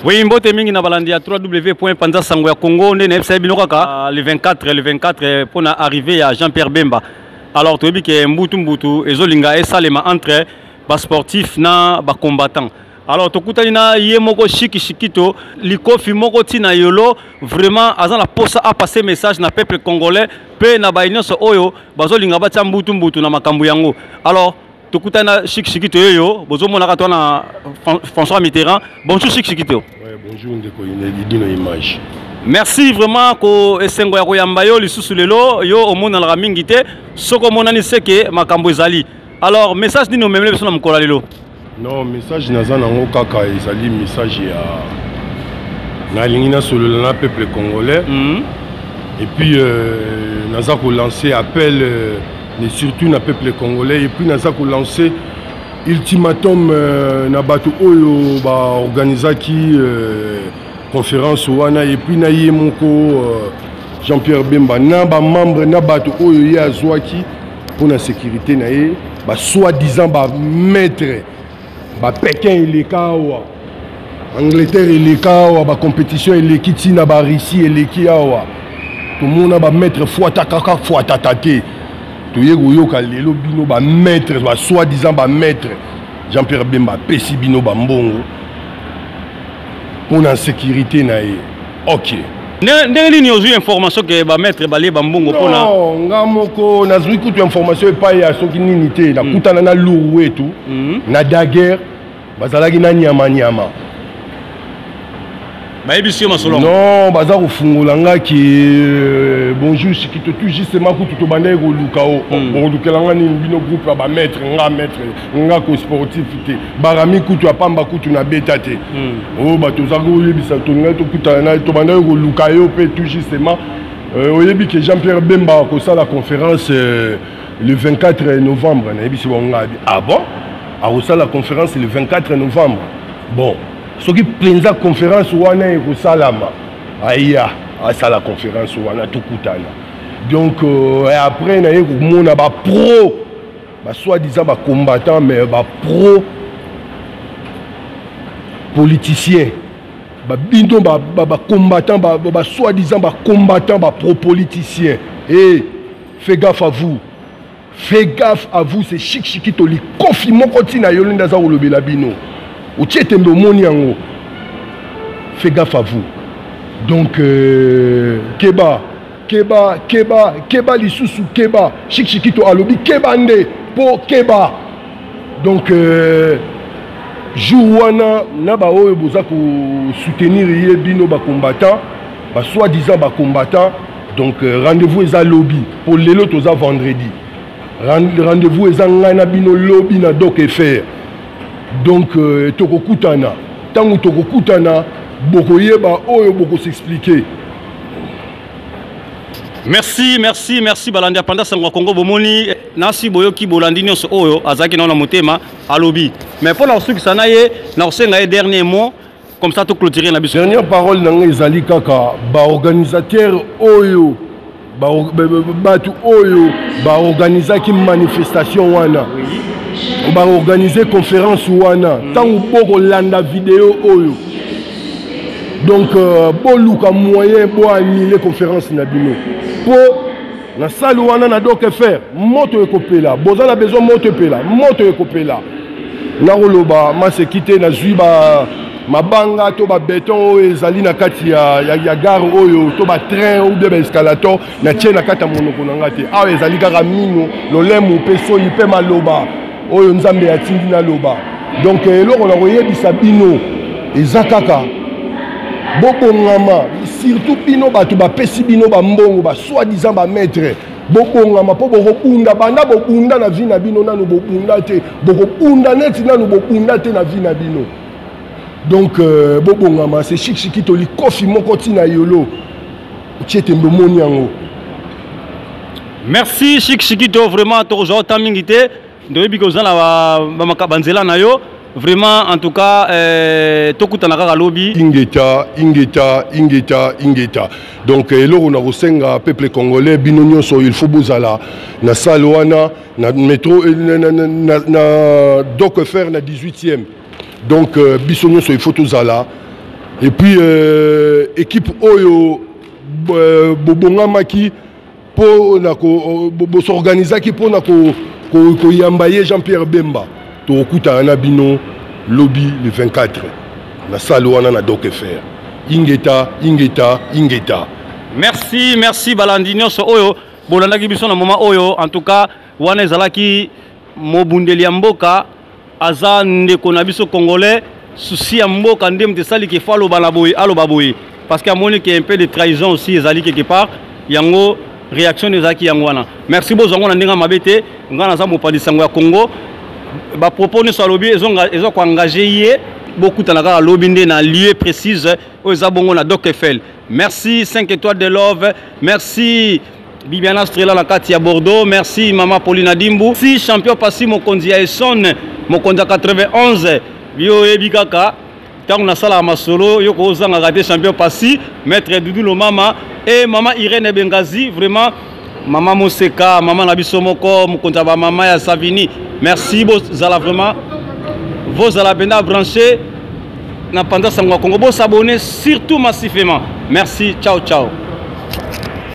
Oui, mbote mingi na balandi ya www.panzasango ya Congo ne nefsa binokaka le 24 pour na arriver à Jean-Pierre Bemba. Alors tu dis que mbutu ezolinga esalema entre ba sportif na ba combattant. Alors tokutani na ye moko shikito likofi moko tina yolo vraiment azan la posa a passer message na peuple congolais pe na ba union so oyo bazolinga ba mbutu na makambu yango. Alors tokutana shikito yoyo bozomona ka na François Mitterrand. Bonjour shikito. Ouais, bonjour ndeko ina image. Merci vraiment ko esengo ya koyamba yo lisusu lelo yo omona la mingi te soko monani seke makambo ezali. Alors message dino memele beso na mkola lelo. Non, message nazana ngo kaka ezali message ya na lingina solo na peuple congolais. Et puis naza ko lancer appel mais surtout na peuple congolais et puis naza ko lancer ultimatum na bato oyo ba organizaki conférence wana et puis na yemoko Jean-Pierre Bemba na ba membre na bato oyo ya zwaki pour la sécurité na ye ba soi-disant ba maître ba Pékin et kawa Angleterre et kawa ba compétition et l'équipe na ba Russie et kawa tout le monde ba maître fuata kaka fuata tate to yego yoka lelo bino ba maître ba soi-disant ba maître Jean-Pierre Bemba pesi bino ba mbongo pour la sécurité na ye. OK. Ndenge ni ozu information que ba maître balé ba mbongo pona. Non, ngamoko nazui kutu information pa ya soki nini te na kutana na luwe tu na daguerre bazalaki na nyama. Bayebi masolo. Non, baza kofungola ngaki bonjour sikito tout justement kutu to banda ko lukao. Bon lukelanga ni bino groupe ba maître nga ko sportif te. Barami kutu apamba kutu na beta te. Oh bato zago yebisa to nga to kutana na to banda ko lukayo pe tout justement oyebi que Jean-Pierre Bemba ko sala conférence le 24 novembre na yebisi bonga. Ah bon? A ko sala conférence le 24 novembre. Bon. Ce qui prend conférence wana et salama aya à la conférence wana tout kutana donc après na yeko mona ba pro ba soi-disant ba combattant mais ba pro politicien ba bindo ba combattant ba soi-disant ba combattant ba pro politicien et fais gaffe à vous c'est chikito li kofi moko tina yolinda za olobela bino. Fais gaffe à vous. Donc, Keba, Lisusu Keba, Chikito Alobi, Kebande, pour Keba. Donc, Jouana, Naba Oyo Bozako soutenir Yebino ba combattant, ba soi-disant ba combattant. Donc, rendez-vous est à lobby. Pour les lots, aux vendredi. Rendez-vous est à Nabino lobby na doc et faire. Donc, Tokokutana, tant que Tokokutana, Bokoyeba, Oyo Boko s'expliquer. Merci Balandia pendant ce Congo Bomoni, Nasi Boyoki Bolandino Oyo, Azaki na motema, Alobi. Mais pour la suite, ça n'a pas dernier mot, comme ça, tout clôturer la biso. Dernière parole, Zali Kaka, organisateur Oyo, Batu Oyo, organiser une manifestation wana. On va organiser conférence wana tant que landa vidéo oyo donc boluka moyen bo annuler conférence na bino po na salle wana na donc faire moto ekopela bozala besoin moto ekopela na roloba ma sekité na zuiba mabanga to ba béton oyo ezali na kati ya gare oyo to ba train ou de escalator na tie na kata monoko na ngate awa ezali kaka mino lolemu pe soni pe maloba oyo nzambe atindi na loba donc eloko na koyebisa bino eza kaka bobongama surtout bino bato bapesi bino bambongo ba soi-disant ba maître bobongama po bokobunda banda bobunda na vie na bino nanu bobunda te bokobunda neti nanu bobunda te na vie na bino donc bobongama c'est chikito likofi moko tina yolo tiete mbomoni yango. Merci Chikito vraiment toujours tamingité. Depuis que vous avez vraiment en tout cas tokutana lobby ingeta donc eloko na kosenga peuple congolais bino so il faut bozala na salle wana na métro na doc faire na 18e donc biso so il faut tozala et puis équipe oyo bobongamaki pona ko s'organisaki pona ko yambaye Jean-Pierre Bemba to okuta na bino lobby le 24 na salle wana na Doc FR ingeta. Merci Balandinho so oyo bolandaki biso na moment oyo en tout cas wana ezalaki mobundeli ya mboka aza ndeko na biso congolais souci ya mboka ndem te sali ke falo bana boy aloba boy parce que amoni que un peu de trahison aussi ezali quelque part yango réaction ezaki yango wana merci bozongo na ndenga mabete ngana za mopali sango ya Congo ba propose so lobby ezo ko engager yé beaucoup tanaka lobby ndé na lieu précise o ezabongo na Doc FL. Merci 5 étoiles de love, merci Bibiana Strela la kati ya Bordeaux, merci Mama Paulina Dimbu, si champion passé Mokonzi ya Essonne, Mokonzi 91, yo ebikaka, tant na sala masolo, yo ko zanga raté champion passé, maître Doudou lo mama et Mama Irène Bengazi, vraiment Mama Moseka, Mama Nabisomoko, Mokonzi ba Mama ya Savini. Merci bozala vraiment vos ala benda branché na Panda Sangwa Congo, vous s'abonner surtout massivement. Merci, ciao ciao.